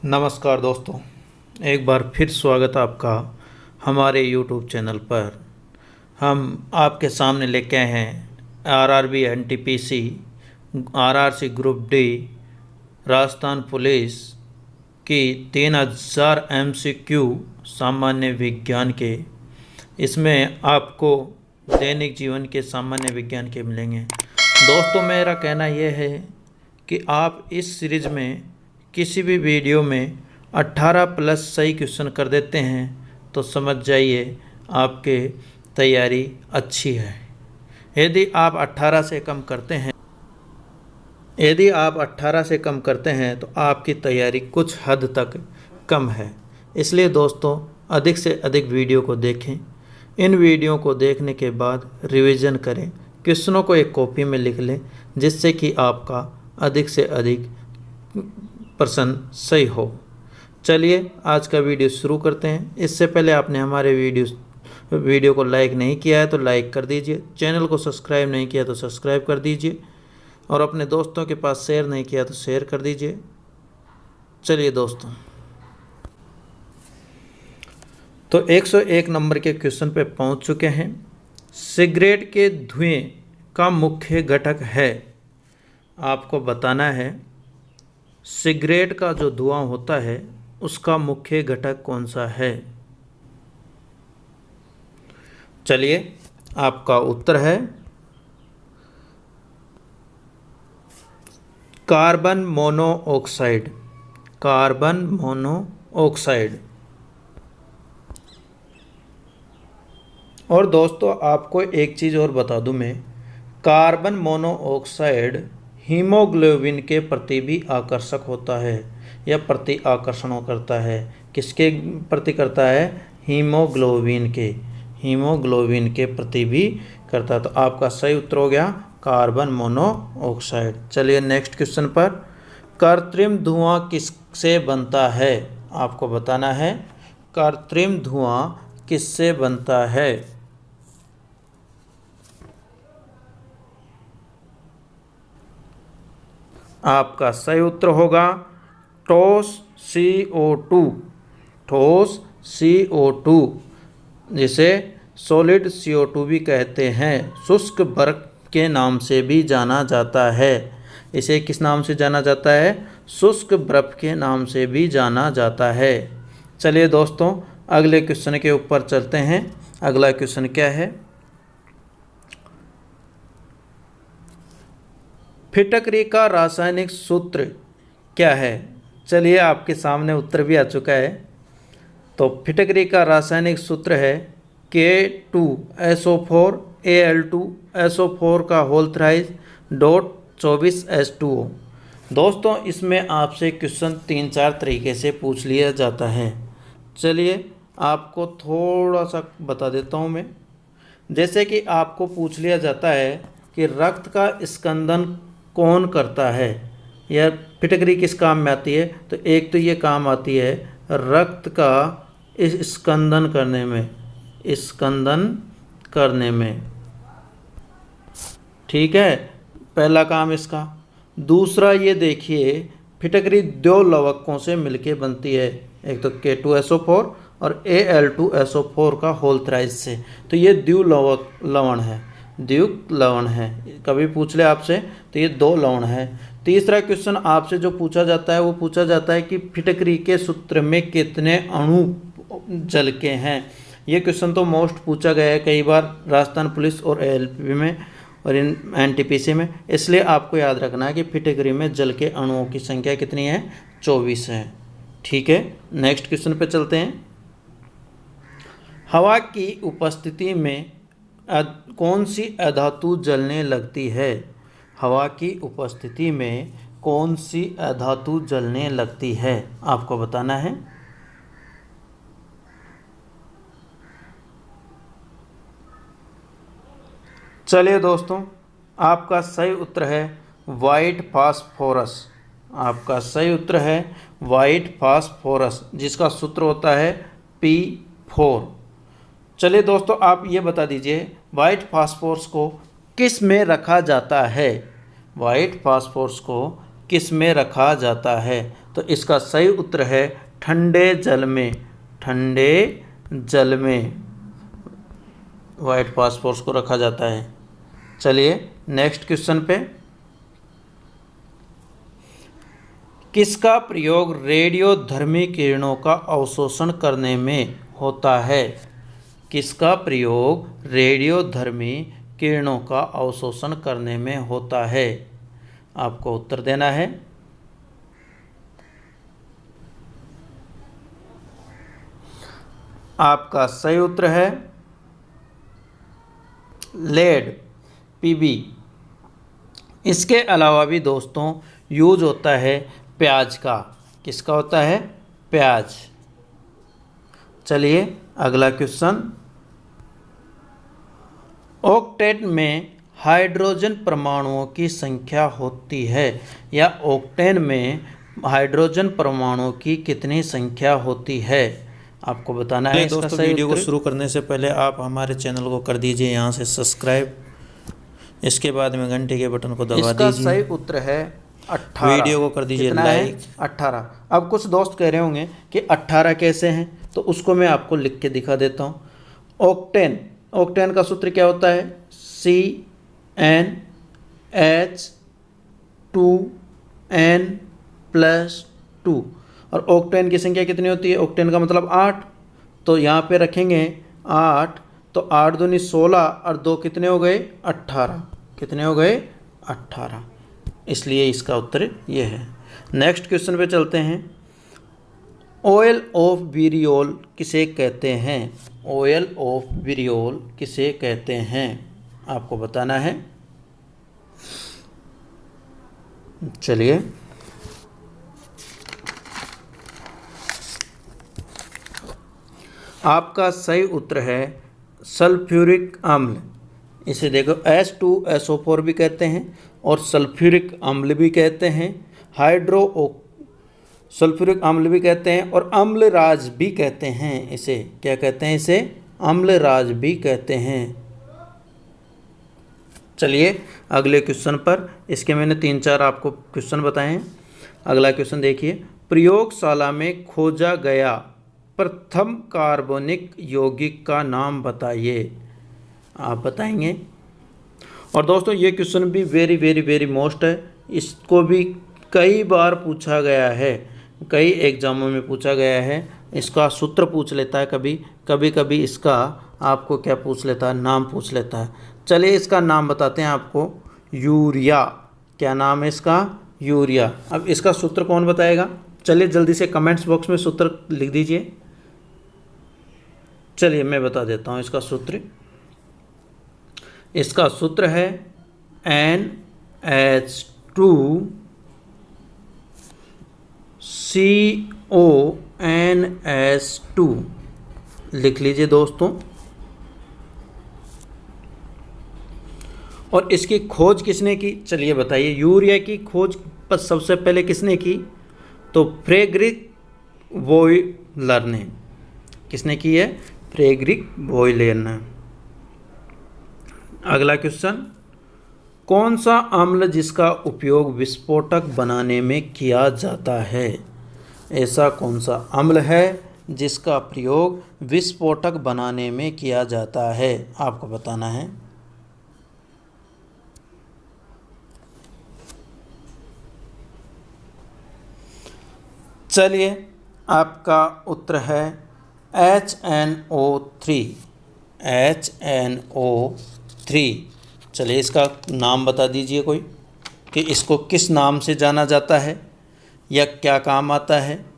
नमस्कार दोस्तों, एक बार फिर स्वागत है आपका हमारे YouTube चैनल पर। हम आपके सामने लेके आए हैं RRB NTPC, RRC group D, Rajasthan police की 3000 MCQ सामान्य विज्ञान के। इसमें आपको दैनिक जीवन के सामान्य विज्ञान के मिलेंगे। दोस्तों, मेरा कहना यह है कि आप इस सीरीज़ में किसी भी वीडियो में 18+ सही क्वेश्चन कर देते हैं तो समझ जाइए आपके तैयारी अच्छी है। यदि आप 18 से कम करते हैं तो आपकी तैयारी कुछ हद तक कम है। इसलिए दोस्तों, अधिक से अधिक वीडियो को देखें। इन वीडियो को देखने के बाद रिवीजन करें, क्वेश्चनों को एक कॉपी में लिख लें, जिससे कि आपका अधिक से अधिक प्रश्न सही हो। चलिए आज का वीडियो शुरू करते हैं। इससे पहले आपने हमारे वीडियो को लाइक नहीं किया है तो लाइक कर दीजिए, चैनल को सब्सक्राइब नहीं किया तो सब्सक्राइब कर दीजिए, और अपने दोस्तों के पास शेयर नहीं किया तो शेयर कर दीजिए। चलिए दोस्तों, तो 101 नंबर के क्वेश्चन पे पहुंच चुके हैं। सिगरेट के धुएं का मुख्य घटक है, आपको बताना है सिगरेट का जो धुआं होता है उसका मुख्य घटक कौन सा है। चलिए, आपका उत्तर है कार्बन मोनोऑक्साइड। Carbon monoxide. और दोस्तों, आपको एक चीज़ और बता दूं मैं, कार्बन मोनोऑक्साइड हीमोग्लोबिन के प्रति भी आकर्षक होता है या प्रति आकर्षण करता है। किसके प्रति करता है? हीमोग्लोबिन के प्रति भी करता है। तो आपका सही उत्तर हो गया कार्बन मोनोऑक्साइड। चलिए नेक्स्ट क्वेश्चन पर। कृत्रिम धुआं किससे बनता है? आपको बताना है कृत्रिम धुआं किससे बनता है। आपका सही उत्तर होगा ठोस CO2। ठोस CO2, जिसे सॉलिड CO2 भी कहते हैं, शुष्क बर्फ के नाम से भी जाना जाता है। इसे किस नाम से जाना जाता है? शुष्क बर्फ के नाम से भी जाना जाता है। चलिए दोस्तों, अगले क्वेश्चन के ऊपर चलते हैं। अगला क्वेश्चन क्या है? फिटकरी का रासायनिक सूत्र क्या है? चलिए, आपके सामने उत्तर भी आ चुका है। तो फिटकरी का रासायनिक सूत्र है K2SO4 Al2SO4 का होल थ्राइस डॉट 24H2O। दोस्तों, इसमें आपसे क्वेश्चन 3-4 तरीके से पूछ लिया जाता है। चलिए आपको थोड़ा सा बता देता हूँ मैं। जैसे कि आपको पूछ लिया जाता है कि रक्त का स्कंदन कौन करता है, या फिटकरी किस काम में आती है? तो एक तो ये काम आती है रक्त का स्कंदन करने में, ठीक है, पहला काम इसका। दूसरा, ये देखिए फिटकरी दो लवकों से मिलके बनती है, एक तो K2SO4 और Al2SO4 का होल थ्राइस से। तो ये द्विलवक लवण है। कभी पूछ ले आपसे तो ये 2 लवण है। तीसरा क्वेश्चन आपसे जो पूछा जाता है वो पूछा जाता है कि फिटकरी के सूत्र में कितने अणु जल के हैं। ये क्वेश्चन तो मोस्ट पूछा गया है कई बार राजस्थान पुलिस और ALP में और NTPC में। इसलिए आपको याद रखना है कि फिटकरी में जल के अणुओं की संख्या कितनी है? 24 है। ठीक है, नेक्स्ट क्वेश्चन पे चलते हैं। हवा की उपस्थिति में कौन सी अधातु जलने लगती है? हवा की उपस्थिति में कौन सी अधातु जलने लगती है? आपको बताना है। चलिए दोस्तों, आपका सही उत्तर है वाइट फास्फोरस। आपका सही उत्तर है वाइट फास्फोरस, जिसका सूत्र होता है P4। चलिए दोस्तों, आप ये बता दीजिए वाइट फास्फोरस को किस में रखा जाता है? वाइट फास्फोरस को किस में रखा जाता है? तो इसका सही उत्तर है ठंडे जल में। ठंडे जल में व्हाइट फास्फोरस को रखा जाता है। चलिए नेक्स्ट क्वेश्चन पे। किसका प्रयोग रेडियोधर्मी किरणों का अवशोषण करने में होता है? किसका प्रयोग रेडियोधर्मी किरणों का अवशोषण करने में होता है? आपको उत्तर देना है। आपका सही उत्तर है लेड, पीबी। इसके अलावा भी दोस्तों यूज होता है प्याज का। किसका होता है? प्याज। चलिए अगला क्वेश्चन। ऑक्टेट में हाइड्रोजन परमाणुओं की संख्या होती है, या ऑक्टेन में हाइड्रोजन परमाणुओं की कितनी संख्या होती है? आपको बताना है। दोस्तों वीडियो को शुरू करने से पहले आप हमारे चैनल को कर दीजिए यहाँ से सब्सक्राइब, इसके बाद में घंटे के बटन को दबा दीजिए। इसका सही उत्तर है 18। वीडियो को कर दीजिए लाइक। 18। अब कुछ दोस्त कह रहे होंगे कि 18 कैसे हैं, तो उसको मैं आपको लिख के दिखा देता हूँ। ऑक्टेन, ऑक्टेन का सूत्र क्या होता है? CnH2n+2। और ऑक्टेन की संख्या कितनी होती है? ऑक्टेन का मतलब 8, तो यहाँ पे रखेंगे 8, तो 8 दूनी 16 और 2 कितने हो गए? 18। कितने हो गए? 18। इसलिए इसका उत्तर ये है। नेक्स्ट क्वेश्चन पे चलते हैं। ऑयल ऑफ विरियोल किसे कहते हैं? ऑयल ऑफ विरियोल किसे कहते हैं? आपको बताना है। चलिए आपका सही उत्तर है सल्फ्यूरिक अम्ल। इसे देखो H2SO4 भी कहते हैं और सल्फ्यूरिक अम्ल भी कहते हैं, सल्फ्यूरिक अम्ल भी कहते हैं और अम्लराज भी कहते हैं। इसे क्या कहते हैं? इसे अम्लराज भी कहते हैं। चलिए अगले क्वेश्चन पर। इसके मैंने 3-4 आपको क्वेश्चन बताए हैं। अगला क्वेश्चन देखिए। प्रयोगशाला में खोजा गया प्रथम कार्बनिक यौगिक का नाम बताइए। आप बताएंगे। और दोस्तों ये क्वेश्चन भी वेरी वेरी वेरी मोस्ट है। इसको भी कई बार पूछा गया है, कई एग्जामों में पूछा गया है। इसका सूत्र पूछ लेता है कभी कभी इसका आपको क्या पूछ लेता है? नाम पूछ लेता है। चलिए इसका नाम बताते हैं आपको। यूरिया। क्या नाम है इसका? यूरिया। अब इसका सूत्र कौन बताएगा? चलिए जल्दी से कमेंट्स बॉक्स में सूत्र लिख दीजिए। चलिए मैं बता देता हूँ इसका सूत्र। इसका सूत्र है NH2CONS2। लिख लीजिए दोस्तों। और इसकी खोज किसने की? चलिए बताइए। यूरिया की खोज पर सबसे पहले किसने की? तो फ्रेडरिक वॉयलर ने। किसने की है? फ्रेडरिक वॉयलर ने। अगला क्वेश्चन। कौन सा अम्ल जिसका उपयोग विस्फोटक बनाने में किया जाता है? ऐसा कौन सा अम्ल है जिसका प्रयोग विस्फोटक बनाने में किया जाता है? आपको बताना है। चलिए आपका उत्तर है HNO3। HNO3। चलिए इसका नाम बता दीजिए कोई, कि इसको किस नाम से जाना जाता है या क्या काम आता है?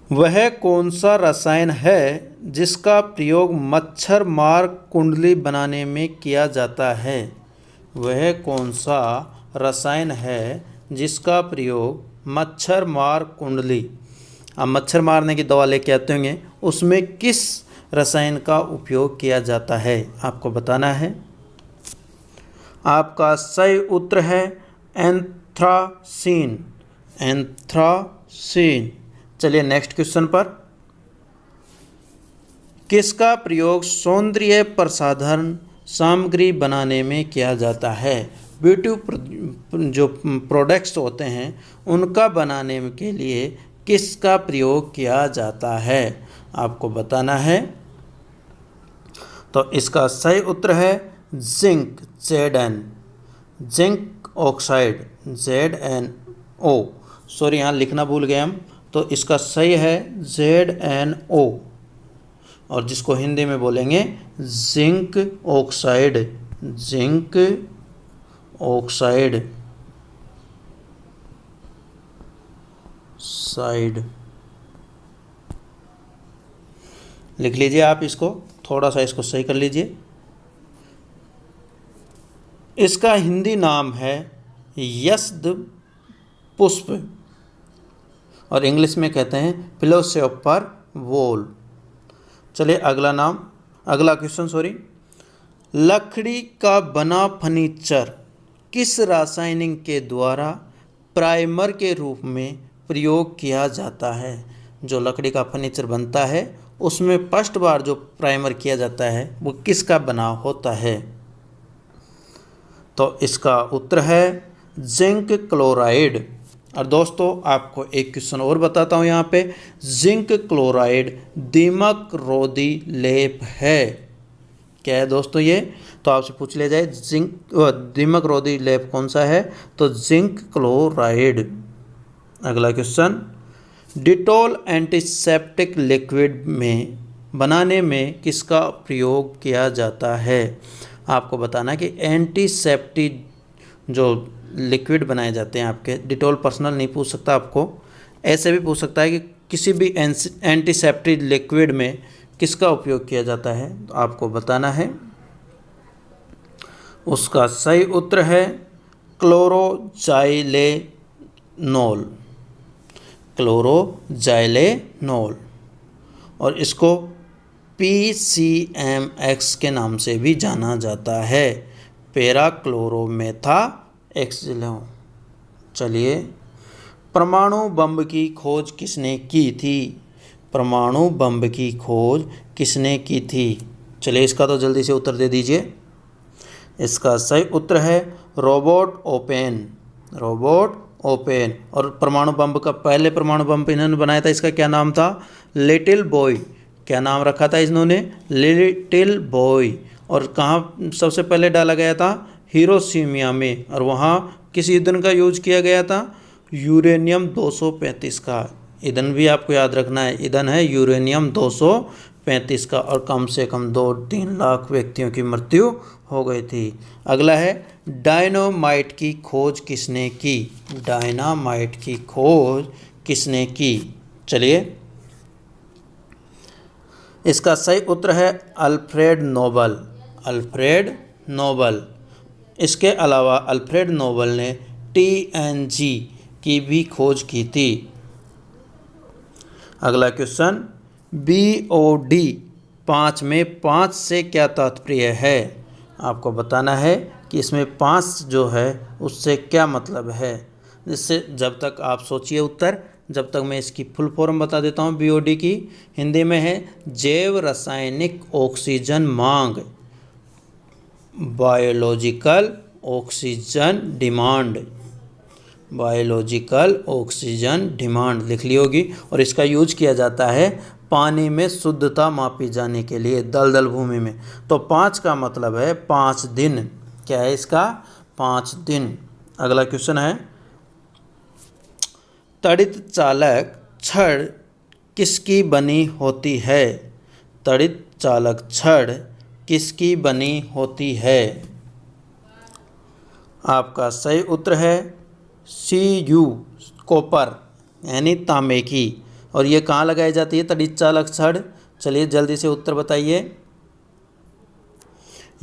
वह कौन सा रसायन है जिसका प्रयोग मच्छर मार कुंडली बनाने में किया जाता है? वह कौन सा रसायन है जिसका प्रयोग मच्छर मार कुंडली, अब मच्छर मारने की दवा लेके आते होंगे, उसमें किस रसायन का उपयोग किया जाता है? आपको बताना है। आपका सही उत्तर है एंथ्रासीन। एंथ्रासीन। चलिए नेक्स्ट क्वेश्चन पर। किसका प्रयोग सौंदर्य प्रसाधन सामग्री बनाने में किया जाता है? ब्यूटी जो प्रोडक्ट्स होते हैं उनका बनाने के लिए किसका प्रयोग किया जाता है, आपको बताना है। तो इसका सही उत्तर है zinc, Zn, zinc oxide, ZnO। Sorry यहाँ लिखना भूल गए हम, तो इसका सही है ZnO, और जिसको हिंदी में बोलेंगे zinc oxide, zinc oxide side. लिख लीजिए आप इसको, थोड़ा सा इसको सही कर लीजिए। इसका हिंदी नाम है यस्द पुष्प, और इंग्लिश में कहते हैं फिलोसोफर वोल। चलिए अगला क्वेश्चन। लकड़ी का बना फर्नीचर किस रासायनिक के द्वारा प्राइमर के रूप में प्रयोग किया जाता है? जो लकड़ी का फर्नीचर बनता है उसमें फर्स्ट बार जो प्राइमर किया जाता है वो किसका बना होता है? तो इसका उत्तर है जिंक क्लोराइड। और दोस्तों आपको एक क्वेश्चन और बताता हूँ यहाँ पे, जिंक क्लोराइड दीमक रोधी लेप है। क्या है दोस्तों ये? तो आपसे पूछ लिया जाए दीमक रोधी लेप कौन सा है, तो जिंक क्लोराइड। अगला क्वेश्चन, डिटॉल एंटीसेप्टिक लिक्विड में बनाने में किसका प्रयोग किया जाता है? आपको बताना कि एंटीसेप्टिक जो लिक्विड बनाए जाते हैं आपके, डिटॉल पर्सनल नहीं पूछ सकता आपको, ऐसे भी पूछ सकता है कि किसी भी एंटीसेप्टिक लिक्विड में किसका उपयोग किया जाता है, तो आपको बताना है। उसका सही उत्तर है क्लोरोजाइलेनोल, क्लोरोजाइलेनोल, और इसको PCMX के नाम से भी जाना जाता है, पैराक्लोरोमेथाएक्सिलोन। चलिए, परमाणु बम की खोज किसने की थी? परमाणु बम की खोज किसने की थी? चलिए इसका तो जल्दी से उत्तर दे दीजिए। इसका सही उत्तर है रॉबर्ट ओपेन, रॉबर्ट ओपेन। और परमाणु बम का पहले परमाणु बम इन्होंने बनाया था, इसका क्या नाम था? Little boy. क्या नाम रखा था इन्होंने? Little boy. और कहाँ सबसे पहले डाला गया था? हिरोशिमा में। और वहाँ किस ईंधन का यूज किया गया था? यूरेनियम 235 का। ईंधन भी आपको याद रखना है, ईंधन है यूरेनियम 235 का, और कम से कम 2-3 लाख व्यक्तियों की मृत्यु हो गई थी। अगला है डायनामाइट की खोज किसने की? डायनामाइट की खोज किसने की? चलिए, इसका सही उत्तर है अल्फ्रेड नोबल, अल्फ्रेड नोबल। इसके अलावा अल्फ्रेड नोबल ने TNG की भी खोज की थी। अगला क्वेश्चन, BOD 5 में 5 से क्या तात्पर्य है? आपको बताना है कि इसमें 5 जो है उससे क्या मतलब है। जिससे जब तक आप सोचिए उत्तर, जब तक मैं इसकी फुल फॉर्म बता देता हूँ। BOD की हिंदी में है जैव रासायनिक ऑक्सीजन मांग, biological oxygen demand, biological oxygen demand लिख ली होगी। और इसका यूज किया जाता है पानी में शुद्धता मापी जाने के लिए दलदल भूमि में। तो 5 का मतलब है 5 दिन। क्या है इसका? 5 दिन। अगला क्वेश्चन है, तड़ित चालक छड़ किसकी बनी होती है? तड़ित चालक छड़ किसकी बनी होती है? आपका सही उत्तर है Cu, कॉपर, यानी तांबे की। और ये कहाँ लगाई जाती है तड़ित चालक छड़? चलिए जल्दी से उत्तर बताइए।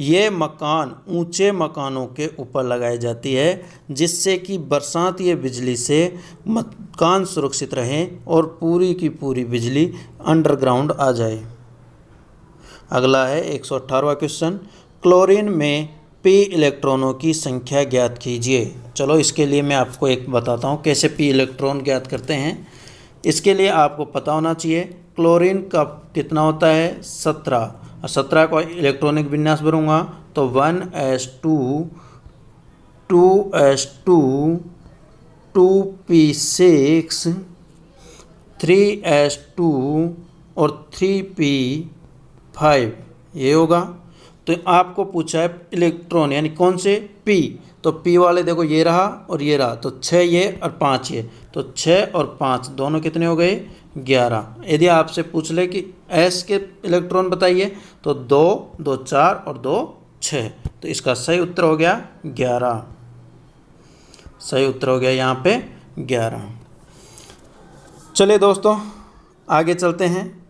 ये मकान, ऊंचे मकानों के ऊपर लगाई जाती है, जिससे कि बरसाती बिजली से मकान सुरक्षित रहें और पूरी की पूरी बिजली अंडरग्राउंड आ जाए। अगला है 118वां क्वेश्चन, क्लोरीन में p इलेक्ट्रॉनों की संख्या ज्ञात कीजिए। चलो इसके लिए मैं आपको एक बताता हूँ कैसे p इलेक्ट्रॉन ज्ञात करते हैं। इसके लिए आपको पता होना चाहिए क्लोरीन का कितना होता है 17, और 17 को इलेक्ट्रॉनिक विन्यास भरूंगा तो 1s2 2s2 2p6 3s2 और 3p5 ये होगा। तो आपको पूछा है इलेक्ट्रॉन यानी कौन से p, तो p वाले देखो ये रहा और ये रहा, तो 6 ये और 5 ये, तो 6 और 5 दोनों कितने हो गए 11। यदि आपसे पूछ ले कि s के इलेक्ट्रॉन बताइए तो 2 2 4 और 2 6, तो इसका सही उत्तर हो गया 11। सही उत्तर हो गया यहाँ पे 11। चलिए दोस्तों आगे चलते हैं।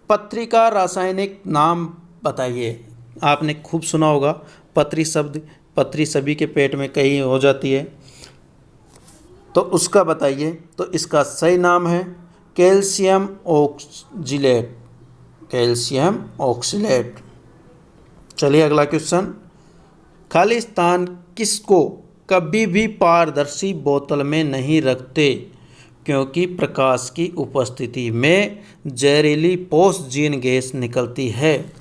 पत्री का रासायनिक नाम बताइए। आपने खूब सुना होगा पत्री शब्द, पत्री सभी के पेट में कहीं हो जाती है, तो उसका बताइए। तो इसका सही नाम है कैल्शियम ऑक्जिलेट, कैल्शियम ऑक्जिलेट। चलिए अगला क्वेश्चन। खाली स्थान किसको कभी भी पारदर्शी बोतल में नहीं रखते क्योंकि प्रकाश की उपस्थिति में जहरीली पोषजीन गैस निकलती है।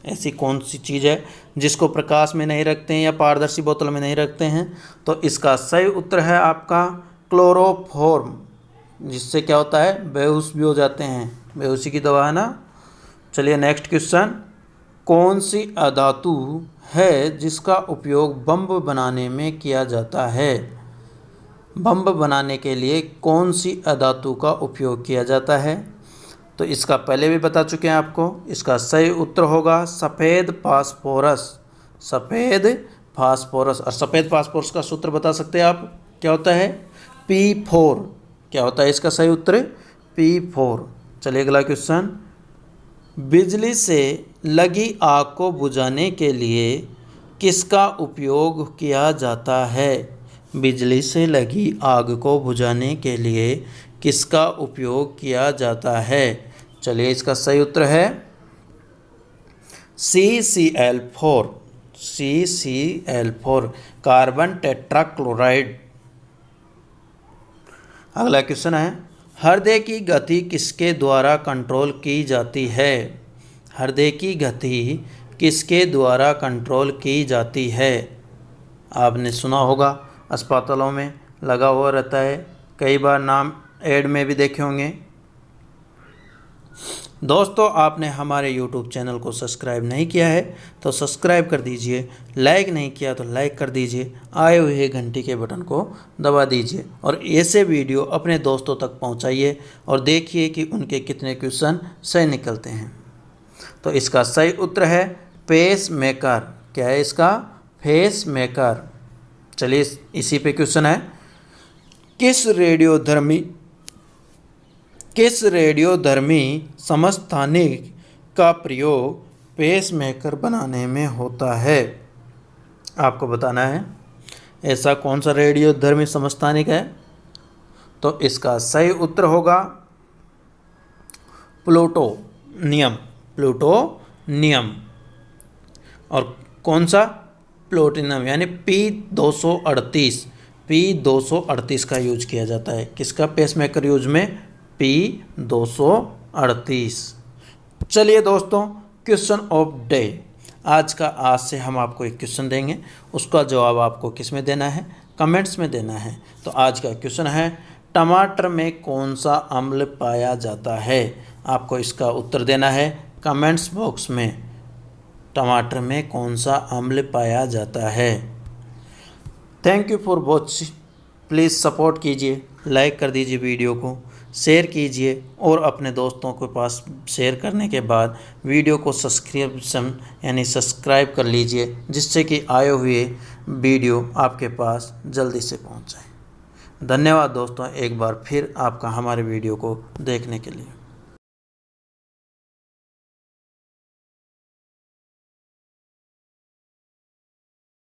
ऐसी कौन सी चीज़ है जिसको प्रकाश में नहीं रखते हैं या पारदर्शी बोतल में नहीं रखते हैं? तो इसका सही उत्तर है आपका क्लोरोफॉर्म, जिससे क्या होता है बेहोश भी हो जाते हैं, बेहोशी की दवा है ना। चलिए नेक्स्ट क्वेश्चन। कौन सी अधातु है जिसका उपयोग बम बनाने में किया जाता है? बम बनाने के लिए कौन सी अधातु का उपयोग किया जाता है? तो इसका पहले भी बता चुके हैं आपको। इसका सही उत्तर होगा सफ़ेद फास्फोरस, सफ़ेद फास्फोरस। और सफ़ेद फास्फोरस का सूत्र बता सकते हैं आप, क्या होता है P4। क्या होता है इसका सही उत्तर P4। चलिए अगला क्वेश्चन। बिजली से लगी आग को बुझाने के लिए किसका उपयोग किया जाता है? बिजली से लगी आग को बुझाने के लिए किसका उपयोग किया जाता है? चलिए इसका सही उत्तर है CCl4, CCl4 कार्बन टेट्राक्लोराइड। अगला क्वेश्चन है हृदय की गति किसके द्वारा कंट्रोल की जाती है? हृदय की गति किसके द्वारा कंट्रोल की जाती है? आपने सुना होगा अस्पतालों में लगा हुआ रहता है, कई बार नाम ऐड में भी देखे होंगे। दोस्तों आपने हमारे YouTube चैनल को सब्सक्राइब नहीं किया है तो सब्सक्राइब कर दीजिए, लाइक नहीं किया तो लाइक कर दीजिए, आए हुए घंटी के बटन को दबा दीजिए और ऐसे वीडियो अपने दोस्तों तक पहुंचाइए और देखिए कि उनके कितने क्वेश्चन सही निकलते हैं। तो इसका सही उत्तर है पेस मेकर। क्या है इसका? Face maker. चलिए इसी पे क्वेश्चन है किस रेडियोधर्मी समस्थानिक का प्रयोग पेसमेकर बनाने में होता है? आपको बताना है ऐसा कौन सा रेडियोधर्मी समस्थानिक है। तो इसका सही उत्तर होगा प्लूटोनियम, प्लूटोनियम। और कौन सा? प्लूटोनियम यानी P238, P238 का यूज किया जाता है। किसका पेसमेकर यूज में? P238। चलिए दोस्तों क्वेश्चन ऑफ डे। आज से हम आपको एक क्वेश्चन देंगे, उसका जवाब आपको किस में देना है? कमेंट्स में देना है। तो आज का क्वेश्चन है टमाटर में कौन सा अम्ल पाया जाता है? आपको इसका उत्तर देना है कमेंट्स बॉक्स में। टमाटर में कौन सा अम्ल पाया जाता है? Thank you for watching. Please support कीजिए, लाइक कर दीजिए वीडियो को, शेयर कीजिए और अपने दोस्तों के पास शेयर करने के बाद वीडियो को सब्सक्राइब कर लीजिए, जिससे कि आए हुए वीडियो आपके पास जल्दी से पहुंच जाए। धन्यवाद दोस्तों एक बार फिर आपका हमारे वीडियो को देखने के लिए।